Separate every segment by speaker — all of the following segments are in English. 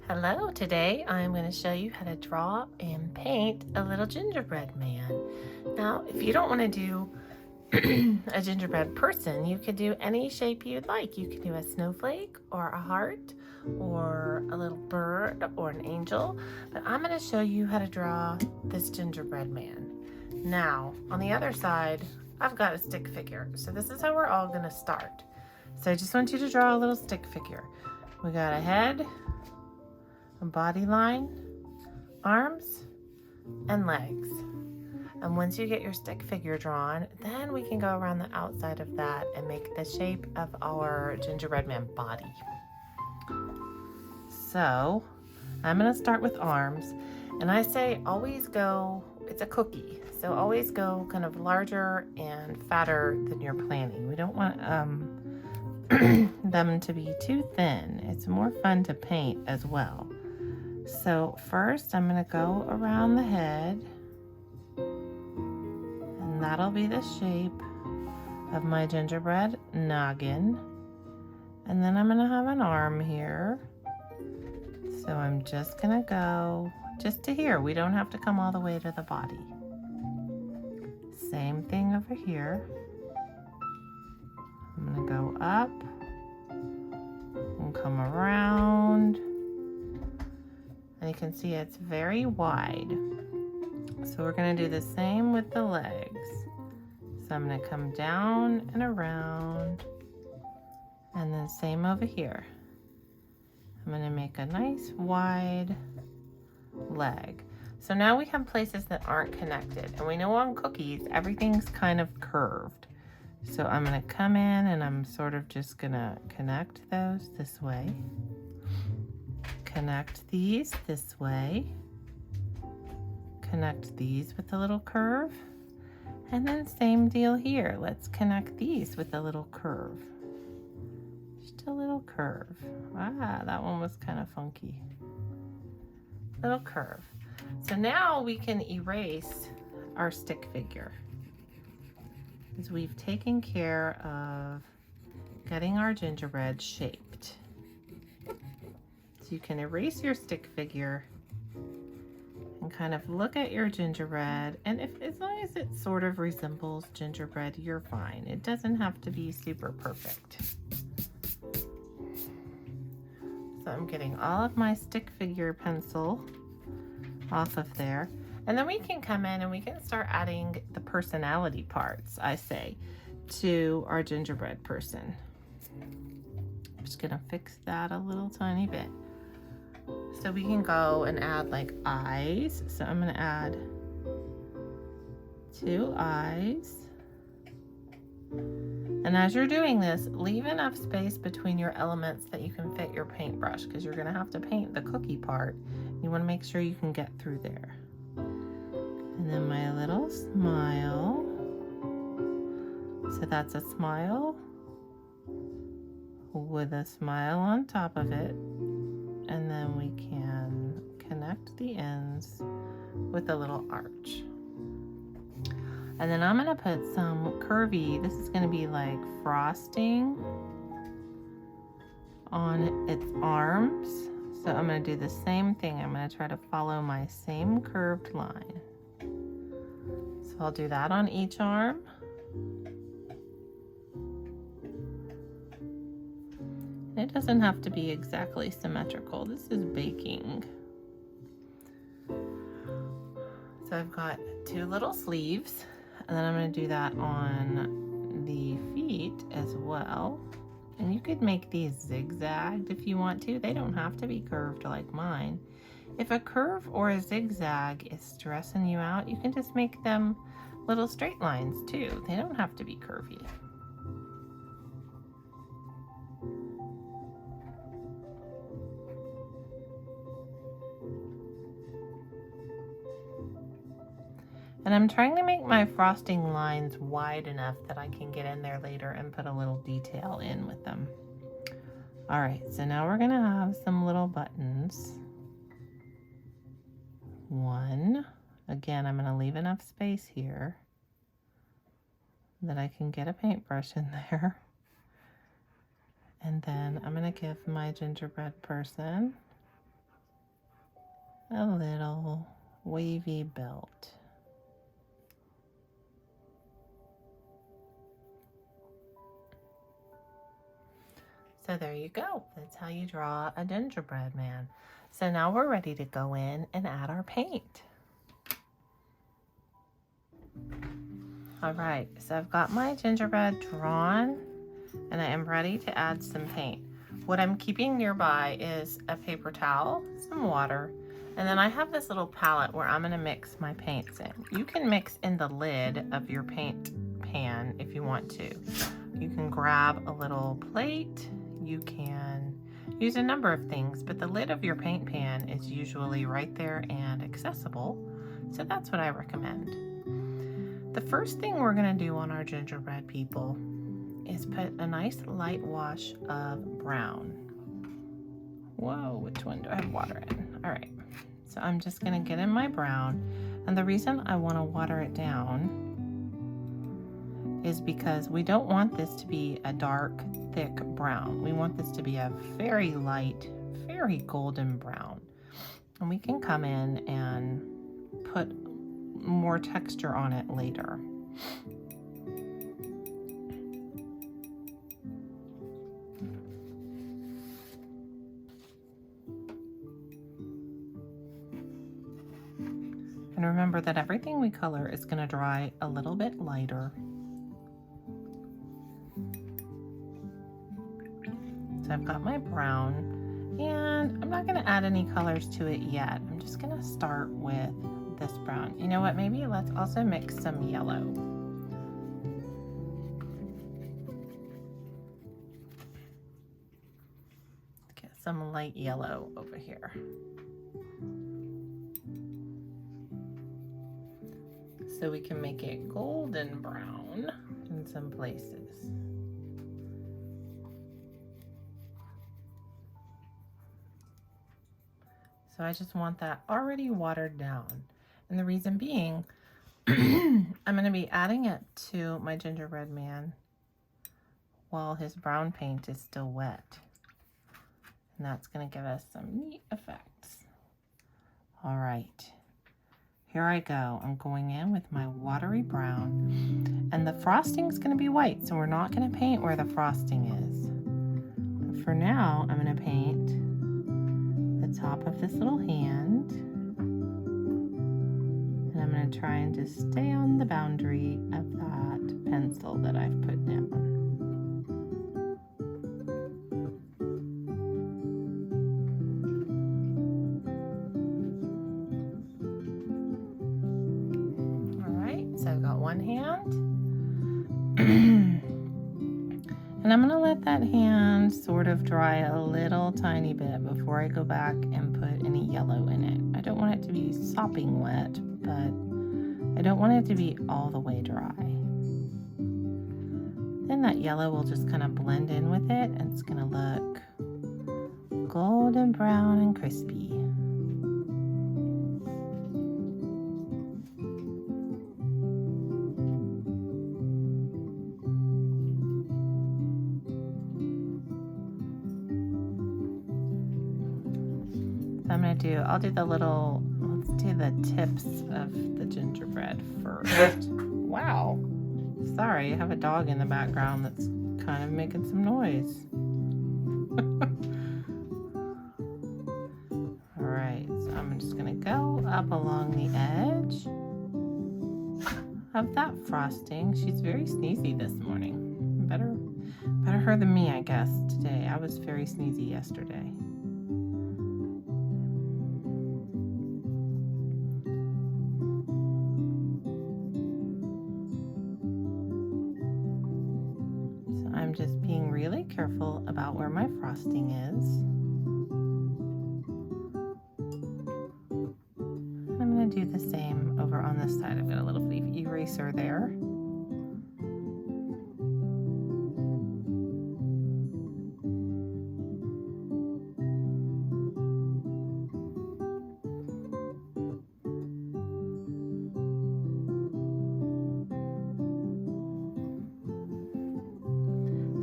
Speaker 1: Hello, today I'm going to show you how to draw and paint a little gingerbread man. Now, if you don't want to do a gingerbread person, you could do any shape you'd like. You could do a snowflake or a heart or a little bird or an angel, but I'm going to show you how to draw this gingerbread man. Now, on the other side, I've got a stick figure. So this is how we're all going to start. So I just want you to draw a little stick figure. We got a head, a body line, arms, and legs. And once you get your stick figure drawn, then we can go around the outside of that and make the shape of our gingerbread man body. So I'm going to start with arms, and I say always go, it's a cookie, so always go kind of larger and fatter than you're planning. We don't want them to be too thin. It's more fun to paint as well. So first I'm going to go around the head, and that'll be the shape of my gingerbread noggin. And then I'm going to have an arm here. So I'm just going to go just to here. We don't have to come all the way to the body. Same thing over here. I'm going to go up and come around. And you can see it's very wide. So we're going to do the same with the legs. So I'm going to come down and around, and then same over here. I'm going to make a nice wide leg. So now we have places that aren't connected, and we know on cookies everything's kind of curved. So I'm going to come in and I'm sort of just going to connect those this way. Connect these this way. Connect these with a little curve. And then same deal here. Let's connect these with a little curve. Just a little curve. Ah, that one was kind of funky. Little curve. So now we can erase our stick figure, as we've taken care of getting our gingerbread shaped. So you can erase your stick figure and kind of look at your gingerbread, and as long as it sort of resembles gingerbread, you're fine. It doesn't have to be super perfect. So I'm getting all of my stick figure pencil off of there, and then we can come in and we can start adding the personality parts, I say, to our gingerbread person. I'm just gonna fix that a little tiny bit. So we can go and add like eyes. So I'm going to add 2 eyes. And as you're doing this, leave enough space between your elements that you can fit your paintbrush, because you're going to have to paint the cookie part. You want to make sure you can get through there. And then my little smile. So that's a smile with a smile on top of it. And then we can connect the ends with a little arch. And then I'm going to put some curvy, this is going to be like frosting on its arms. So I'm going to do the same thing. I'm going to try to follow my same curved line. So I'll do that on each arm. It doesn't have to be exactly symmetrical. This is baking. So I've got 2 little sleeves, and then I'm going to do that on the feet as well. And you could make these zigzagged if you want to. They don't have to be curved like mine. If a curve or a zigzag is stressing you out, you can just make them little straight lines too. They don't have to be curvy. And I'm trying to make my frosting lines wide enough that I can get in there later and put a little detail in with them. All right, so now we're gonna have some little buttons. 1, again, I'm gonna leave enough space here that I can get a paintbrush in there. And then I'm gonna give my gingerbread person a little wavy belt. So there you go. That's how you draw a gingerbread man. So now we're ready to go in and add our paint. All right, so I've got my gingerbread drawn and I am ready to add some paint. What I'm keeping nearby is a paper towel, some water, and then I have this little palette where I'm gonna mix my paints in. You can mix in the lid of your paint pan if you want to. You can grab a little plate, you can use a number of things, but the lid of your paint pan is usually right there and accessible, so that's what I recommend. The first thing we're gonna do on our gingerbread people is put a nice light wash of brown. Whoa, which one do I have water in? All right, so I'm just gonna get in my brown, and the reason I wanna water it down is because we don't want this to be a dark, thick brown. We want this to be a very light, very golden brown. And we can come in and put more texture on it later. And remember that everything we color is going to dry a little bit lighter. So I've got my brown, and I'm not going to add any colors to it yet. I'm just going to start with this brown. You know what, maybe let's also mix some yellow. Get some light yellow over here. So we can make it golden brown in some places. So I just want that already watered down. And the reason being, I'm gonna be adding it to my gingerbread man while his brown paint is still wet. And that's gonna give us some neat effects. All right, here I go. I'm going in with my watery brown, and the frosting's gonna be white, so we're not gonna paint where the frosting is. But for now, I'm gonna paint the top of this little hand, and I'm going to try and just stay on the boundary of that pencil that I've put down. All right, so I've got one hand. And I'm gonna let that hand sort of dry a little tiny bit before I go back and put any yellow in it. I don't want it to be sopping wet, but I don't want it to be all the way dry. Then that yellow will just kind of blend in with it, and it's gonna look golden brown and crispy. I'll do the little, let's do the tips of the gingerbread first. Wow. Sorry, I have a dog in the background that's kind of making some noise. All right, so I'm just gonna go up along the edge of that frosting. She's very sneezy this morning. Better her than me, I guess, today. I was very sneezy yesterday. Just being really careful about where my frosting is. I'm going to do the same over on this side. I've got a little bit of eraser there.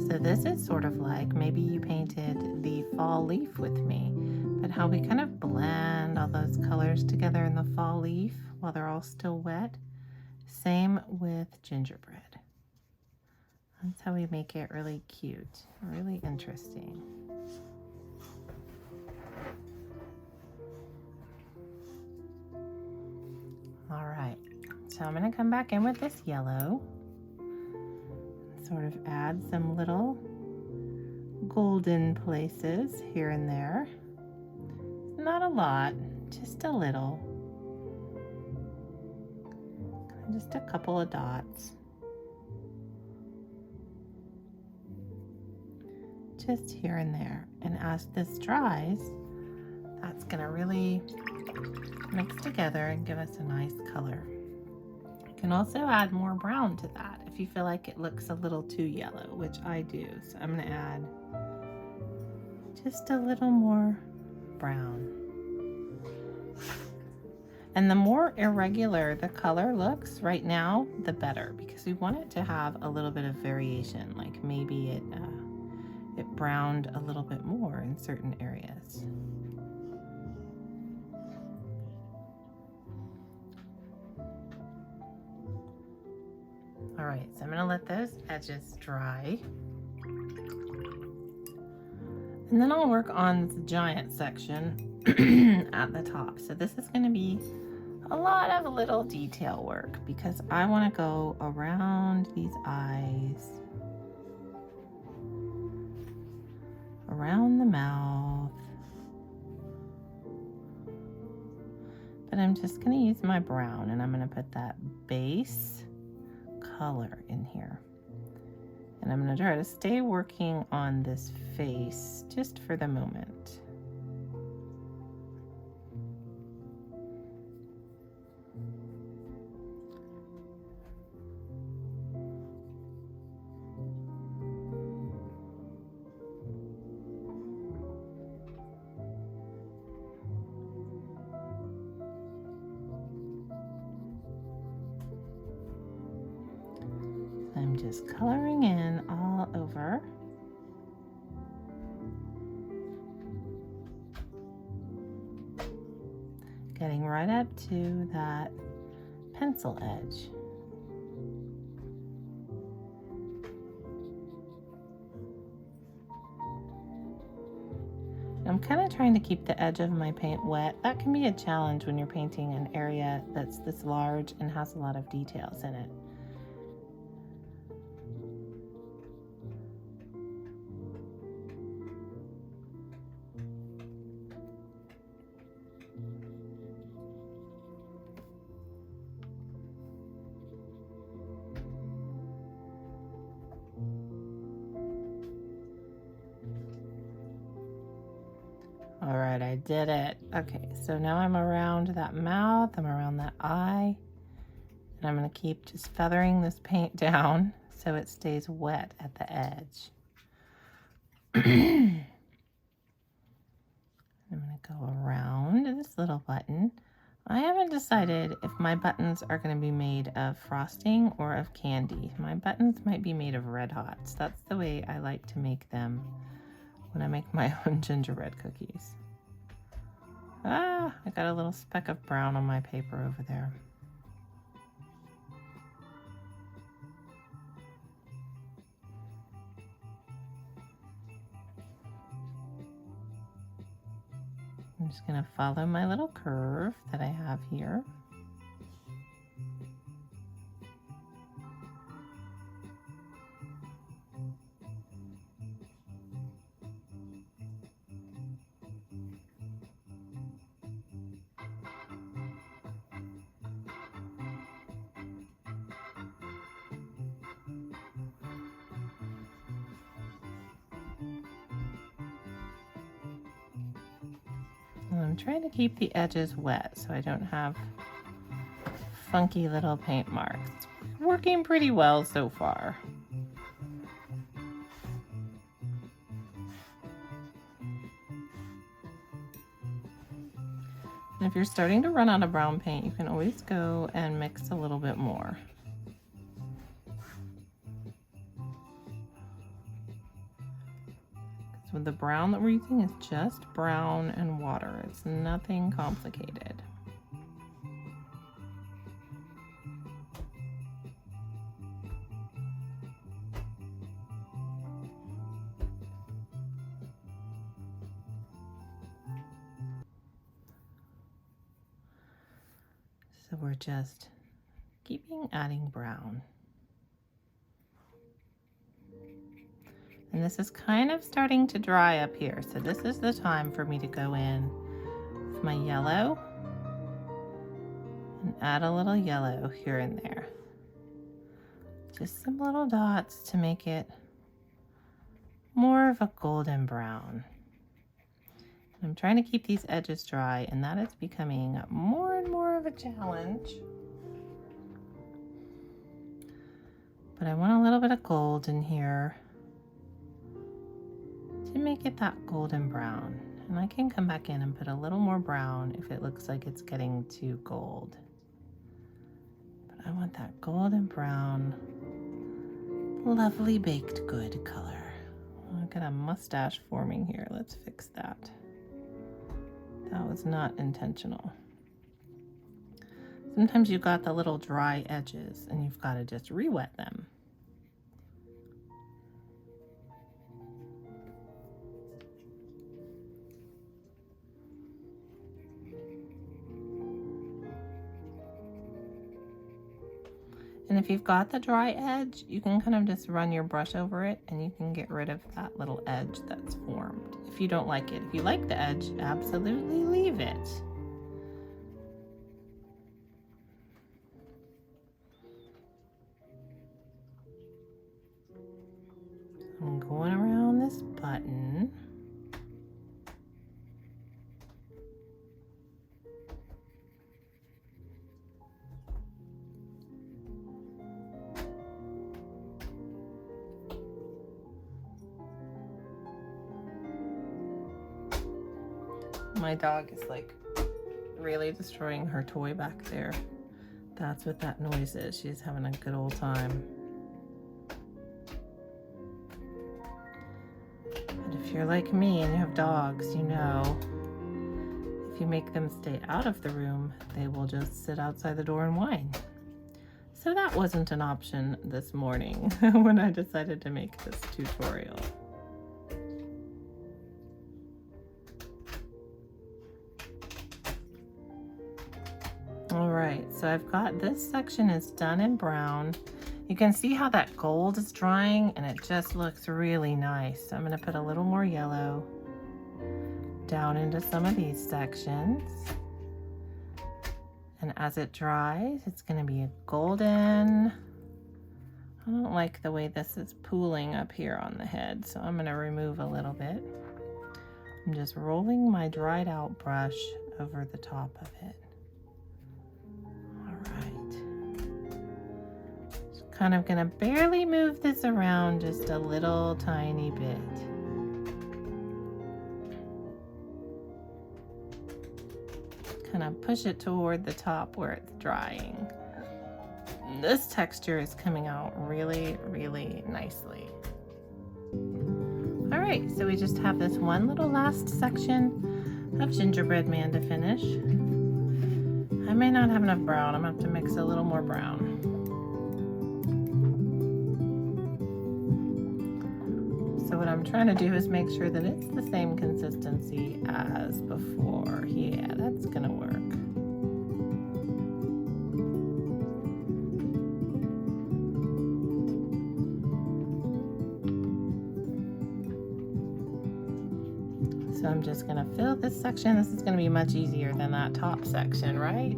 Speaker 1: So this is sort of like maybe you painted the fall leaf with me, but how we kind of blend all those colors colors together in the fall leaf while they're all still wet. Same with gingerbread. That's how we make it really cute, really interesting. All right, so I'm gonna come back in with this yellow, sort of add some little golden places here and there. Not a lot, just a little. Just a couple of dots. Just here and there. And as this dries, that's gonna really mix together and give us a nice color. You can also add more brown to that if you feel like it looks a little too yellow, which I do. So I'm gonna add just a little more brown. And the more irregular the color looks right now, the better, because we want it to have a little bit of variation, like maybe it browned a little bit more in certain areas. All right, so I'm gonna let those edges dry. And then I'll work on the giant section at the top. So this is gonna be a lot of little detail work because I wanna go around these eyes, around the mouth. But I'm just gonna use my brown and I'm gonna put that base color in here. And I'm gonna try to stay working on this face just for the moment. I'm just coloring in all over. Getting right up to that pencil edge. I'm kind of trying to keep the edge of my paint wet. That can be a challenge when you're painting an area that's this large and has a lot of details in it. All right, I did it. Okay, so now I'm around that mouth, I'm around that eye, and I'm gonna keep just feathering this paint down so it stays wet at the edge. I'm gonna go around this little button. I haven't decided if my buttons are gonna be made of frosting or of candy. My buttons might be made of Red Hots. That's the way I like to make them when I make my own gingerbread cookies. Ah, I got a little speck of brown on my paper over there. I'm just gonna follow my little curve that I have here. I'm trying to keep the edges wet so I don't have funky little paint marks. It's working pretty well so far. And if you're starting to run out of brown paint, you can always go and mix a little bit more. So the brown that we're using is just brown and water. It's nothing complicated. So we're just keeping adding brown. And this is kind of starting to dry up here. So this is the time for me to go in with my yellow and add a little yellow here and there. Just some little dots to make it more of a golden brown. I'm trying to keep these edges dry, and that is becoming more and more of a challenge. But I want a little bit of gold in here to make it that golden brown. And I can come back in and put a little more brown if it looks like it's getting too gold. But I want that golden brown, lovely baked good color. I've got a mustache forming here. Let's fix that. That was not intentional. Sometimes you've got the little dry edges and you've got to just re-wet them. And if you've got the dry edge, you can kind of just run your brush over it and you can get rid of that little edge that's formed. If you don't like it. If you like the edge, absolutely leave it. I'm going around this button. My dog is like really destroying her toy back there. That's what that noise is. She's having a good old time. But if you're like me and you have dogs, you know, if you make them stay out of the room, they will just sit outside the door and whine. So that wasn't an option this morning when I decided to make this tutorial. All right, so I've got this section is done in brown. You can see how that gold is drying and it just looks really nice. So I'm going to put a little more yellow down into some of these sections. And as it dries, it's going to be a golden. I don't like the way this is pooling up here on the head, so I'm going to remove a little bit. I'm just rolling my dried out brush over the top of it. Kind of gonna barely move this around just a little tiny bit. Kind of push it toward the top where it's drying. This texture is coming out really, really nicely. All right, so we just have this one little last section of Gingerbread Man to finish. I may not have enough brown. I'm gonna have to mix a little more brown. So what I'm trying to do is make sure that it's the same consistency as before. Yeah, that's gonna work. So I'm just gonna fill this section. This is gonna be much easier than that top section, right?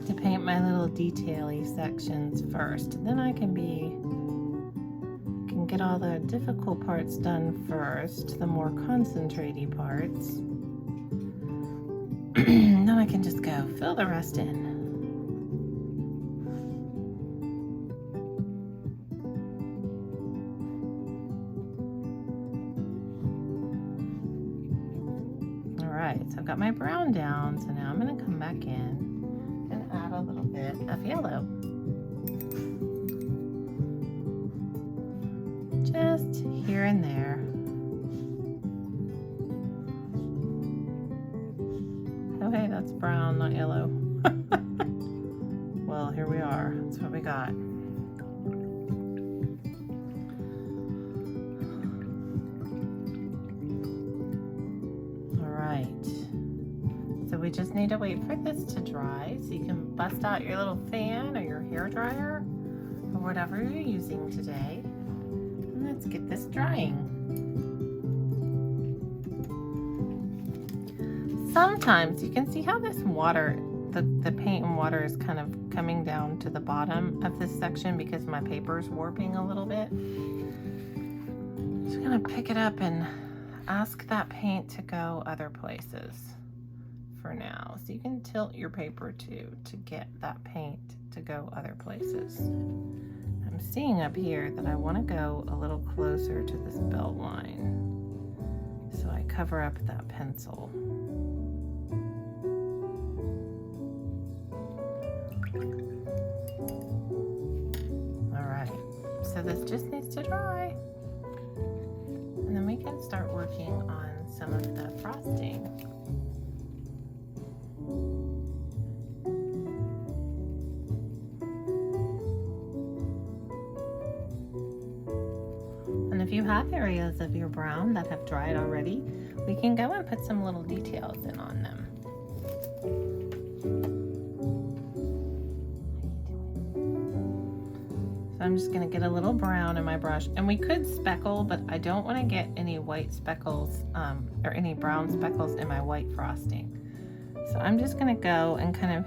Speaker 1: To paint my little detail-y sections first. Then I can get all the difficult parts done first, the more concentrated parts. Then I I can just go fill the rest in. All right, so I've got my brown down, so now I'm going to come back in and add a little bit of yellow. Just here and there. Oh, hey, that's brown, not yellow. Well, here we are. That's what we got. All right. So we just need to wait for this to dry so you can bust out your little fan or your hair dryer or whatever you're using today. And let's get this drying. Sometimes you can see how this water, the paint and water is kind of coming down to the bottom of this section because my paper is warping a little bit. I'm just gonna pick it up and ask that paint to go other places for now. So you can tilt your paper too to get that paint to go other places. I'm seeing up here that I want to go a little closer to this belt line. So I cover up that pencil. So this just needs to dry, and then we can start working on some of the frosting. And if you have areas of your brown that have dried already, we can go and put some little details in on them. I'm just gonna get a little brown in my brush, and we could speckle, but I don't want to get any white speckles or any brown speckles in my white frosting. So I'm just gonna go and kind of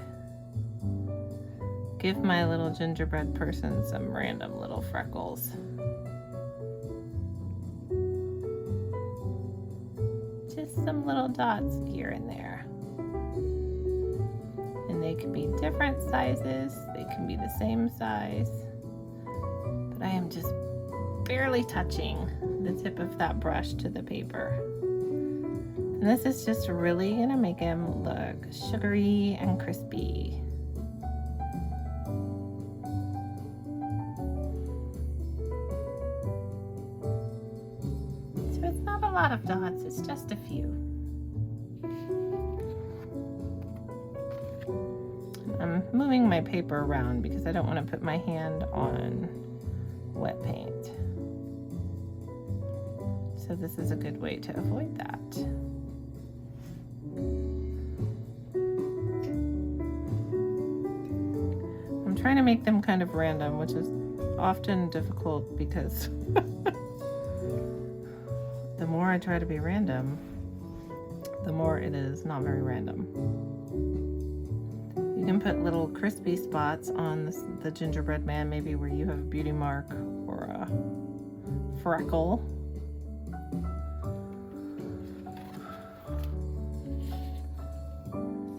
Speaker 1: give my little gingerbread person some random little freckles. Just some little dots here and there. And they can be different sizes, they can be the same size. But I am just barely touching the tip of that brush to the paper. And this is just really gonna make him look sugary and crispy. So it's not a lot of dots, it's just a few. I'm moving my paper around because I don't want to put my hand on wet paint. So this is a good way to avoid that. I'm trying to make them kind of random, which is often difficult because the more I try to be random, the more it is not very random. You can put little crispy spots on the gingerbread man, maybe where you have a beauty mark or a freckle.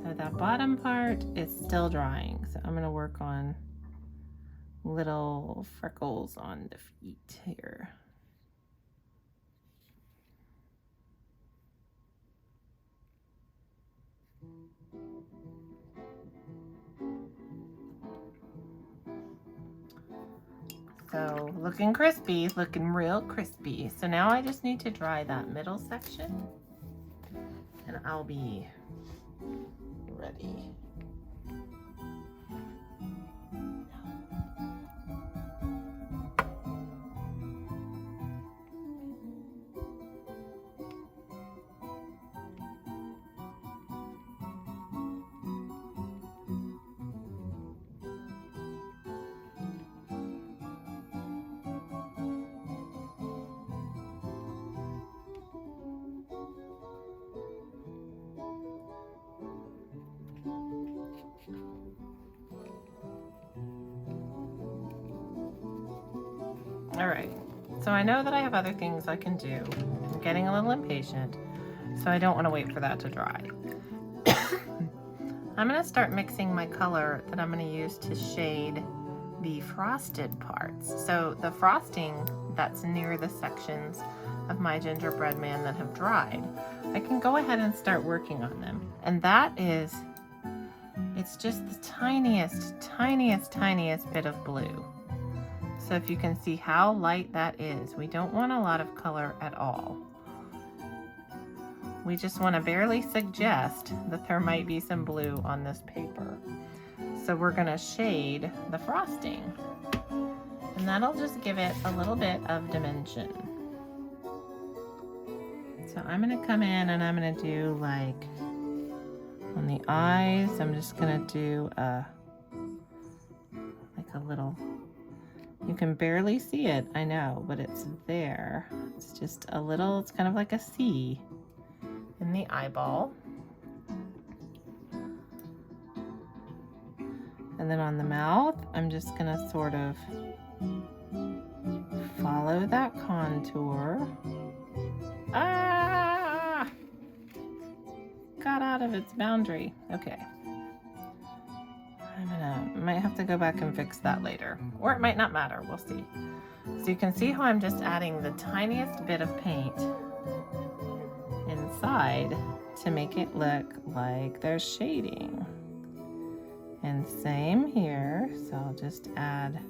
Speaker 1: So that bottom part is still drying, so I'm going to work on little freckles on the feet here. So looking crispy, looking real crispy. So now I just need to dry that middle section and I'll be ready. All right, so I know that I have other things I can do. I'm getting a little impatient, so I don't want to wait for that to dry. I'm going to start mixing my color that I'm going to use to shade the frosted parts. So the frosting that's near the sections of my gingerbread man that have dried, I can go ahead and start working on them. And that is, it's just the tiniest, tiniest, tiniest bit of blue. So if you can see how light that is, we don't want a lot of color at all. We just want to barely suggest that there might be some blue on this paper. So we're going to shade the frosting, and that'll just give it a little bit of dimension. So I'm going to come in and I'm going to do, like, on the eyes, I'm just going to do like a little, you can barely see it, I know, but it's there. It's just a little, it's kind of like a C in the eyeball. And then on the mouth, I'm just gonna sort of follow that contour. Ah! Got out of its boundary. Okay. Might have to go back and fix that later. Or it might not matter, we'll see. So you can see how I'm just adding the tiniest bit of paint inside to make it look like there's shading. And same here, so I'll just add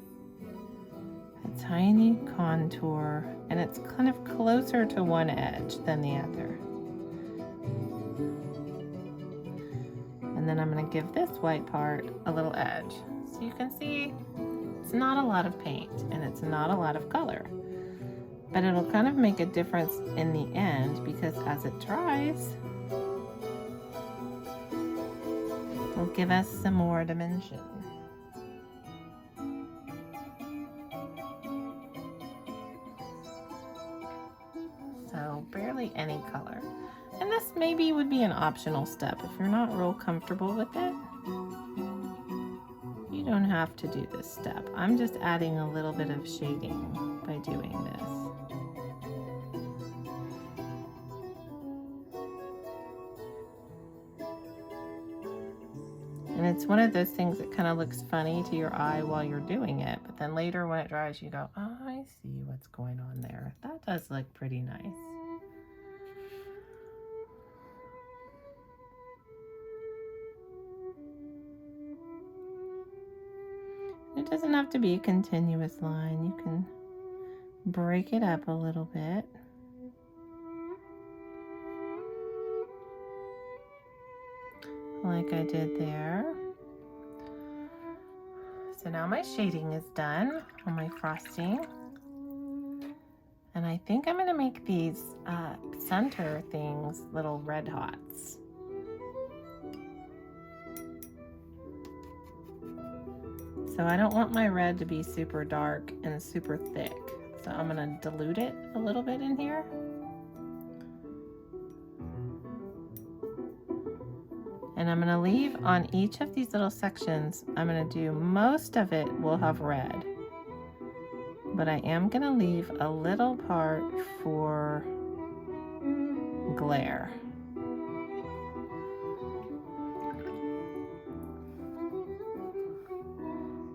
Speaker 1: a tiny contour, and it's kind of closer to one edge than the other. And then I'm going to give this white part a little edge. So you can see it's not a lot of paint and it's not a lot of color. But it'll kind of make a difference in the end, because as it dries, it'll give us some more dimension. So barely any color. And this maybe would be an optional step. If you're not real comfortable with it, you don't have to do this step. I'm just adding a little bit of shading by doing this. And it's one of those things that kind of looks funny to your eye while you're doing it, but then later when it dries, you go, oh, I see what's going on there. That does look pretty nice. It doesn't have to be a continuous line. You can break it up a little bit. Like I did there. So now my shading is done on my frosting. And I think I'm going to make these center things little red hots. So I don't want my red to be super dark and super thick. So I'm going to dilute it a little bit in here. And I'm going to leave on each of these little sections, I'm going to do most of it will have red. But I am going to leave a little part for glare.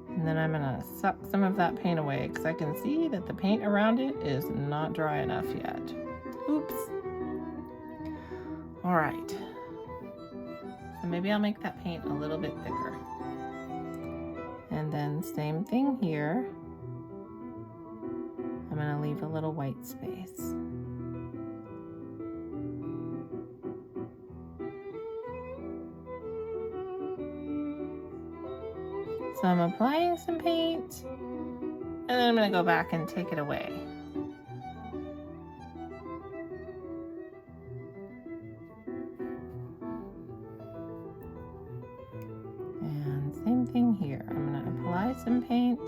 Speaker 1: And then I'm going to suck some of that paint away because I can see that the paint around it is not dry enough yet. Oops. All right. So maybe I'll make that paint a little bit thicker. And then same thing here. I'm going to leave a little white space. So I'm applying some paint, and then I'm going to go back and take it away. And same thing here. I'm going to apply some paint,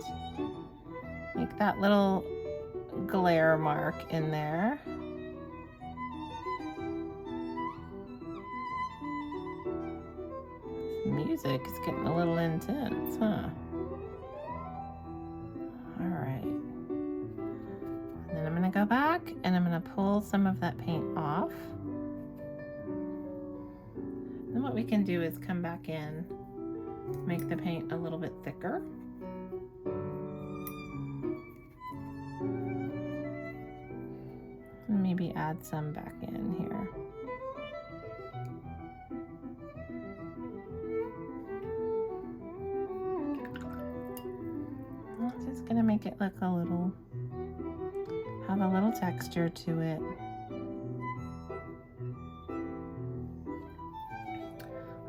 Speaker 1: make that little glare mark in there. Music is getting a little intense, huh? All right. And then I'm going to go back and I'm going to pull some of that paint off. And what what we can do is come back in, make the paint a little bit thicker. And maybe add some back in here. I'm just gonna make it look a little, have a little texture to it.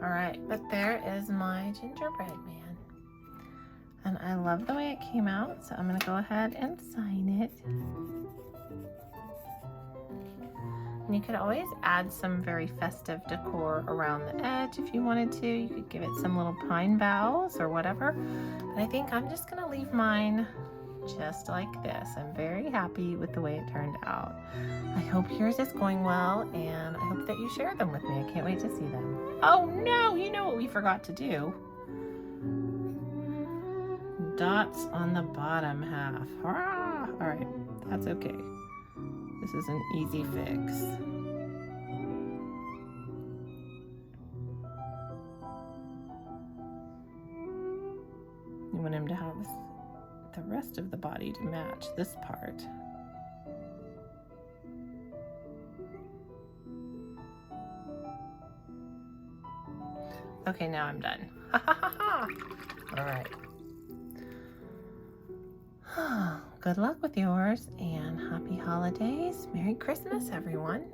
Speaker 1: All right, but there is my gingerbread man. And I love the way it came out, so I'm gonna go ahead and sign it. And you could always add some very festive decor around the edge if you wanted to. You could give it some little pine boughs or whatever. But I think I'm just gonna leave mine just like this. I'm very happy with the way it turned out. I hope yours is going well, and I hope that you share them with me. I can't wait to see them. Oh no, you know what we forgot to do? Dots on the bottom half. Hurrah! All right, that's okay. This is an easy fix. You want him to have the rest of the body to match this part. Okay, now I'm done. Ha ha ha ha! All right. Good luck with yours, and happy holidays. Merry Christmas, everyone.